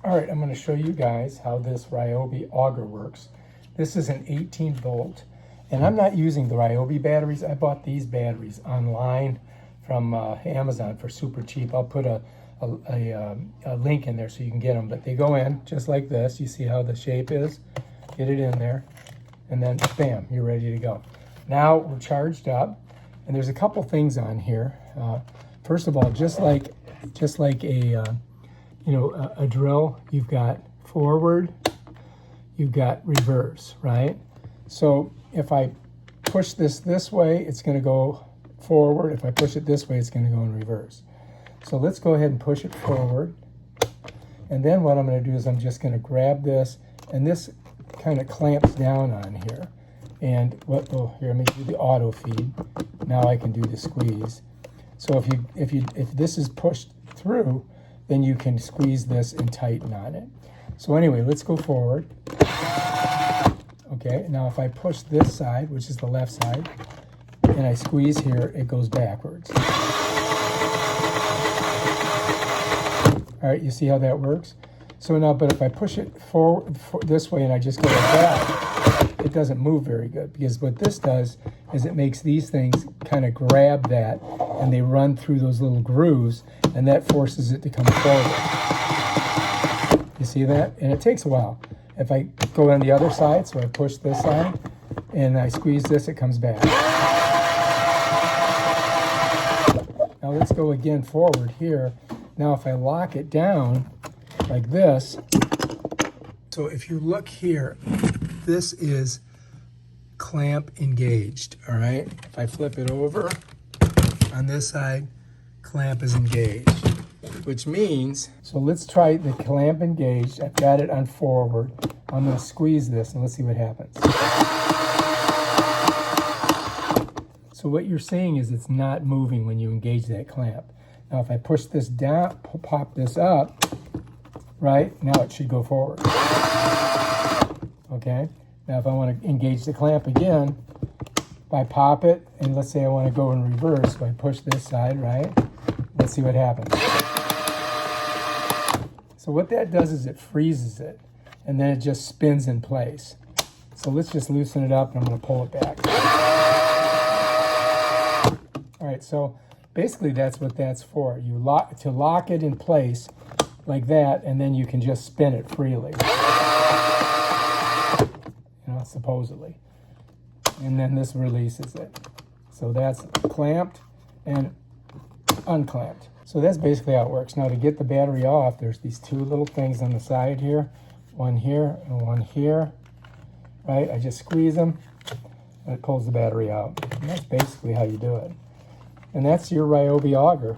All right, I'm going to show you guys how this Ryobi auger works. This is an 18 volt, and I'm not using the Ryobi batteries. I bought these batteries online from Amazon for super cheap. I'll put a link in there so you can get them, but they go in just like this. You see how the shape is? Get it in there, and then bam, you're ready to go. Now we're charged up, and there's a couple things on here. First of all, just like a drill, you've got forward, you've got reverse, right? So if I push this way, it's going to go forward. If I push it this way, it's going to go in reverse. So let's go ahead and push it forward. And then what I'm going to do is I'm just going to grab this, and this kind of clamps down on here. And here, let me do the auto feed. Now I can do the squeeze. So if this is pushed through, then you can squeeze this and tighten on it. So anyway, let's go forward. Okay, now if I push this side, which is the left side, and I squeeze here, it goes backwards. All right, you see how that works? So now, but if I push it forward this way and I just go like that, it doesn't move very good, because what this does is it makes these things kind of grab that, and they run through those little grooves, and that forces it to come forward. You see that? And it takes a while. If I go on the other side, so I push this side, and I squeeze this, it comes back. Now let's go again forward here. Now if I lock it down like this, so if you look here, this is clamp engaged, all right? If I flip it over on this side, clamp is engaged, which means, so let's try the clamp engaged. I've got it on forward. I'm going to squeeze this and let's see what happens. So what you're seeing is it's not moving when you engage that clamp. Now if I push this down, pop this up, right, now it should go forward. Okay, now if I want to engage the clamp again, if I pop it, and let's say I want to go in reverse, so I push this side, right? Let's see what happens. So what that does is it freezes it, and then it just spins in place. So let's just loosen it up, and I'm going to pull it back. All right, so basically that's what that's for. You lock it in place like that, and then you can just spin it freely. Supposedly. And then this releases it. So that's clamped and unclamped. So that's basically how it works. Now to get the battery off, there's these two little things on the side here. One here and one here. Right? I just squeeze them and it pulls the battery out. And that's basically how you do it. And that's your Ryobi auger.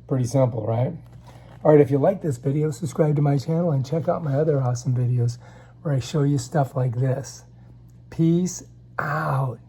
Pretty simple, right? All right, if you like this video, subscribe to my channel and check out my other awesome videos where I show you stuff like this. Peace out.